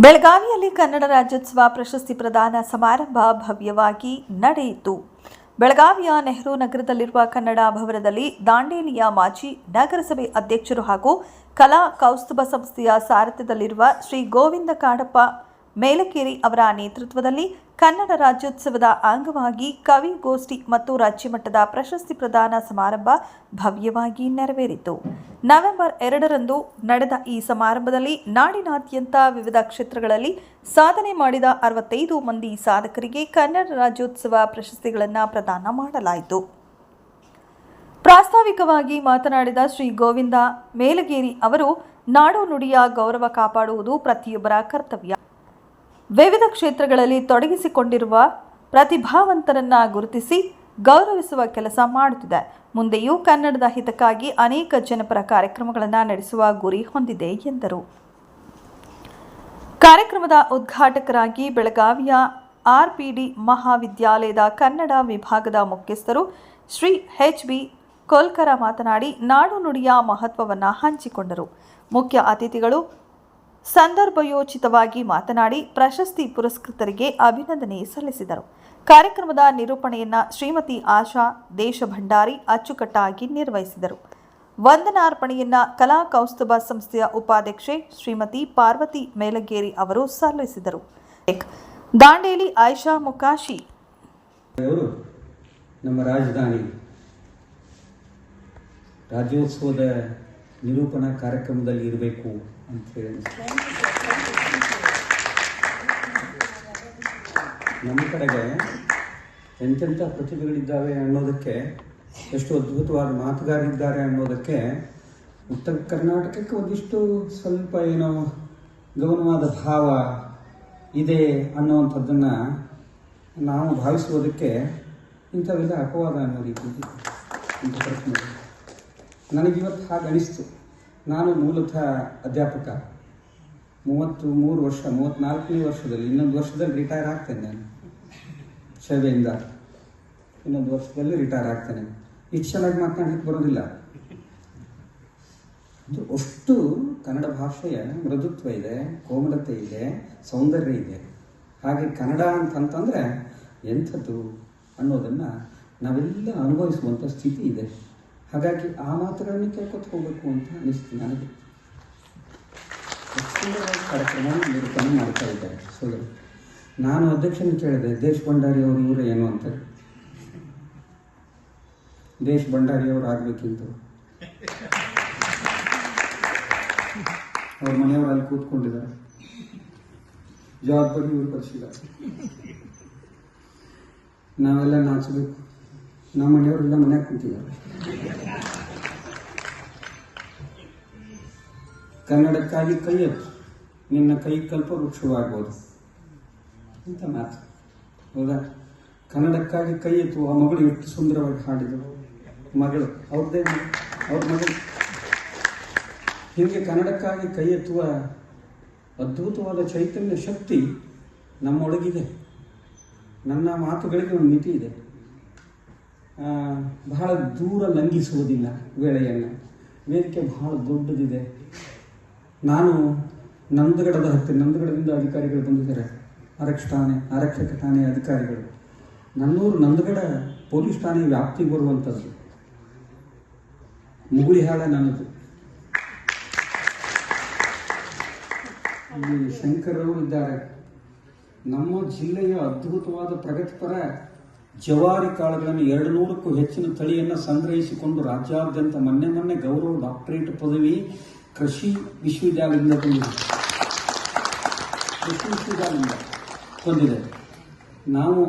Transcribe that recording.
ಬೆಳಗಾವಿಯಲ್ಲಿ ಕನ್ನಡ ರಾಜ್ಯೋತ್ಸವ ಪ್ರಶಸ್ತಿ ಪ್ರದಾನ ಸಮಾರಂಭ ಭವ್ಯವಾಗಿ ನಡೆಯಿತು. ಬೆಳಗಾವಿಯ ನೆಹರು ನಗರದಲ್ಲಿರುವ ಕನ್ನಡ ಭವನದಲ್ಲಿ ದಾಂಡೇಲಿಯ ಮಾಜಿ ನಗರಸಭೆ ಅಧ್ಯಕ್ಷರು ಹಾಗೂ ಕಲಾ ಕೌಸ್ತುಭ ಸಂಸ್ಥೆಯ ಸಾರಥ್ಯದಲ್ಲಿರುವ ಶ್ರೀ ಗೋವಿಂದ ಕಾಡಪ್ಪ ಮೇಲಕೇರಿ ಅವರ ನೇತೃತ್ವದಲ್ಲಿ ಕನ್ನಡ ರಾಜ್ಯೋತ್ಸವದ ಅಂಗವಾಗಿ ಕವಿಗೋಷ್ಠಿ ಮತ್ತು ರಾಜ್ಯಮಟ್ಟದ ಪ್ರಶಸ್ತಿ ಪ್ರದಾನ ಸಮಾರಂಭ ಭವ್ಯವಾಗಿ ನೆರವೇರಿತು. ನವೆಂಬರ್ 2ರಂದು ನಡೆದ ಈ ಸಮಾರಂಭದಲ್ಲಿ ನಾಡಿನಾದ್ಯಂತ ವಿವಿಧ ಕ್ಷೇತ್ರಗಳಲ್ಲಿ ಸಾಧನೆ ಮಾಡಿದ 65 ಮಂದಿ ಸಾಧಕರಿಗೆ ಕನ್ನಡ ರಾಜ್ಯೋತ್ಸವ ಪ್ರಶಸ್ತಿಗಳನ್ನು ಪ್ರದಾನ ಮಾಡಲಾಯಿತು. ಪ್ರಾಸ್ತಾವಿಕವಾಗಿ ಮಾತನಾಡಿದ ಶ್ರೀ ಗೋವಿಂದ ಮೇಲಗೇರಿ ಅವರು, ನಾಡು ನುಡಿಯ ಗೌರವ ಕಾಪಾಡುವುದು ಪ್ರತಿಯೊಬ್ಬರ ಕರ್ತವ್ಯ. ವಿವಿಧ ಕ್ಷೇತ್ರಗಳಲ್ಲಿ ತೊಡಗಿಸಿಕೊಂಡಿರುವ ಪ್ರತಿಭಾವಂತರನ್ನ ಗುರುತಿಸಿ ಗೌರವಿಸುವ ಕೆಲಸ ಮಾಡುತ್ತಿದೆ. ಮುಂದೆಯೂ ಕನ್ನಡದ ಹಿತಕ್ಕಾಗಿ ಅನೇಕ ಜನಪರ ಕಾರ್ಯಕ್ರಮಗಳನ್ನು ನಡೆಸುವ ಗುರಿ ಹೊಂದಿದೆ ಎಂದರು. ಕಾರ್ಯಕ್ರಮದ ಉದ್ಘಾಟಕರಾಗಿ ಬೆಳಗಾವಿಯ ಆರ್ಪಿಡಿ ಮಹಾವಿದ್ಯಾಲಯದ ಕನ್ನಡ ವಿಭಾಗದ ಮುಖ್ಯಸ್ಥರು ಶ್ರೀ ಎಚ್.ಬಿ. ಕೋಲ್ಕರ ಮಾತನಾಡಿ ನಾಡು ನುಡಿಯ ಮಹತ್ವವನ್ನು ಹಂಚಿಕೊಂಡರು. ಮುಖ್ಯ ಅತಿಥಿಗಳು ಸಂದರ್ಭಯೋಚಿತವಾಗಿ ಮಾತನಾಡಿ ಪ್ರಶಸ್ತಿ ಪುರಸ್ಕೃತರಿಗೆ ಅಭಿನಂದನೆ ಸಲ್ಲಿಸಿದರು. ಕಾರ್ಯಕ್ರಮದ ನಿರೂಪಣೆಯನ್ನ ಶ್ರೀಮತಿ ಆಶಾ ದೇಶಭಂಡಾರಿ ಅಚ್ಚುಕಟ್ಟಾಗಿ ನಿರ್ವಹಿಸಿದರು. ವಂದನಾರ್ಪಣೆಯನ್ನ ಕಲಾ ಕೌಸ್ತುಭ ಸಂಸ್ಥೆಯ ಉಪಾಧ್ಯಕ್ಷೆ ಶ್ರೀಮತಿ ಪಾರ್ವತಿ ಮೇಲಗೇರಿ ಅವರು ಸಲ್ಲಿಸಿದರು. ದಾಂಡೇಲಿ ಆಯಿಷಾ ಮುಕಾಶಿ ನಮ್ಮ ರಾಜಧಾನಿ ರಾಜ್ಯೋತ್ಸವದ ನಿರೂಪಣಾ ಕಾರ್ಯಕ್ರಮದಲ್ಲಿ ಇರಬೇಕು ಅಂತ ಹೇಳಿ ನಮ್ಮ ಕಡೆಗೆ ಎಂತೆಂಥ ಪ್ರತಿಭೆಗಳಿದ್ದಾವೆ ಅನ್ನೋದಕ್ಕೆ, ಎಷ್ಟು ಅದ್ಭುತವಾದ ಮಾತುಗಾರರಿದ್ದಾರೆ ಅನ್ನೋದಕ್ಕೆ ಉತ್ತರ ಕರ್ನಾಟಕಕ್ಕೆ ಒಂದಿಷ್ಟು ಸ್ವಲ್ಪ ಏನೋ ಗಮನವಾದ ಭಾವ ಇದೆ ಅನ್ನೋವಂಥದ್ದನ್ನು ನಾವು ಭಾವಿಸುವುದಕ್ಕೆ ಇಂಥವೆಲ್ಲ ಅಪವಾದ ಅನ್ನೋ ರೀತಿ ಇಂಥ ಪ್ರಶ್ನೆ ನನಗಿವತ್ತು ಹಾಗೆ ಅನಿಸ್ತು. ನಾನು ಮೂಲತಃ ಅಧ್ಯಾಪಕ, 34 ವರ್ಷ, 34ನೇ ವರ್ಷದಲ್ಲಿ, ಇನ್ನೊಂದು ವರ್ಷದಲ್ಲಿ ರಿಟೈರ್ ಆಗ್ತೇನೆ. ನಾನು ಸೇವೆಯಿಂದ ಇನ್ನೊಂದು ವರ್ಷದಲ್ಲಿ ರಿಟೈರ್ ಆಗ್ತೇನೆ. ಇಷ್ಟು ಚೆನ್ನಾಗಿ ಮಾತನಾಡಲಿಕ್ಕೆ ಬರೋದಿಲ್ಲ. ಅಷ್ಟು ಕನ್ನಡ ಭಾಷೆಯ ಮೃದುತ್ವ ಇದೆ, ಕೋಮಲತೆ ಇದೆ, ಸೌಂದರ್ಯ ಇದೆ. ಹಾಗೆ ಕನ್ನಡ ಅಂತಂತಂದರೆ ಎಂಥದ್ದು ಅನ್ನೋದನ್ನು ನಾವೆಲ್ಲ ಅನುಭವಿಸುವಂಥ ಸ್ಥಿತಿ ಇದೆ. ಹಾಗಾಗಿ ಆ ಮಾತುಗಳನ್ನು ಕೇಳ್ಕೊತ ಹೋಗಬೇಕು ಅಂತ ಅನಿಸ್ತು ನನಗೆ. ಕಾರ್ಯಕ್ರಮ ನಿರೂಪಣೆ ಮಾಡ್ತಾ ಇದ್ದಾರೆ ಸೋದರ. ನಾನು ಅಧ್ಯಕ್ಷನ ಕೇಳಿದೆ, ದೇಶ್ ಭಂಡಾರಿ ಅವರು ಇವರೇ ಏನು ಅಂತ. ದೇಶ್ ಭಂಡಾರಿ ಅವರು ಆಗಬೇಕಿಂತ ಅವ್ರ ಮನೆಯವರು ಅಲ್ಲಿ ಕೂತ್ಕೊಂಡಿದ್ದಾರೆ, ಜವಾಬ್ದಾರಿ ಇವರು ಕಳಿಸಿದ್ದಾರೆ. ನಾವೆಲ್ಲ ನಾಚಬೇಕು. ನಮ್ಮ ಮನೆಯವರೆಲ್ಲ ಮನೆಯಾಗ ಕೂತಿದ್ದಾರೆ. ಕನ್ನಡಕ್ಕಾಗಿ ಕೈ ಎತ್ತು, ನಿನ್ನ ಕೈ ಕಲ್ಪ ವೃಕ್ಷವಾಗ್ಬೋದು ಅಂತ ಮಾತು, ಹೌದಾ? ಕನ್ನಡಕ್ಕಾಗಿ ಕೈ ಎತ್ತು. ಆ ಮಗಳು ಎಷ್ಟು ಸುಂದರವಾಗಿ ಹಾಡಿದರು. ಮಗಳು ಅವ್ರದ್ದೇ, ಅವ್ರ ಮಗಳು. ಹೀಗೆ ಕನ್ನಡಕ್ಕಾಗಿ ಕೈ ಎತ್ತುವ ಅದ್ಭುತವಾದ ಚೈತನ್ಯ ಶಕ್ತಿ ನಮ್ಮೊಳಗಿದೆ. ನನ್ನ ಮಾತುಗಳಿಗೆ ಒಂದು ಮಿತಿ ಇದೆ. ಬಹಳ ದೂರ ಲಂಘಿಸುವುದಿಲ್ಲ ವೇಳೆಯನ್ನು. ವೇದಿಕೆ ಬಹಳ ದೊಡ್ಡದಿದೆ. ನಾನು ನಂದಗಡದ ಹತ್ತಿರ, ನಂದಗಡದಿಂದ ಅಧಿಕಾರಿಗಳು ಬಂದಿದ್ದಾರೆ, ಆರಕ್ಷಕ ಠಾಣೆ ಅಧಿಕಾರಿಗಳು. ನನ್ನೂರು ನಂದಗಡ ಪೊಲೀಸ್ ಠಾಣೆ ವ್ಯಾಪ್ತಿಗೆ ಬರುವಂಥದ್ದು. ಮುಗುಳಿಹಾಳ ನನ್ನದು. ಇಲ್ಲಿ ಶಂಕರವರು ಇದ್ದಾರೆ. ನಮ್ಮ ಜಿಲ್ಲೆಯ ಅದ್ಭುತವಾದ ಪ್ರಗತಿಪರ ಜವಾರಿ ಕಾಳುಗಳನ್ನು 200ಕ್ಕೂ ಹೆಚ್ಚಿನ ತಳಿಯನ್ನು ಸಂಗ್ರಹಿಸಿಕೊಂಡು ರಾಜ್ಯಾದ್ಯಂತ ಮೊನ್ನೆ ಗೌರವ ಡಾಕ್ಟರೇಟ್ ಪದವಿ ಕೃಷಿ ವಿಶ್ವವಿದ್ಯಾಲಯದಿಂದ ಬಂದಿದೆ. ಕೃಷಿ ವಿಶ್ವವಿದ್ಯಾಲಯದಿಂದ ಹೊಂದಿದೆ. ನಾವು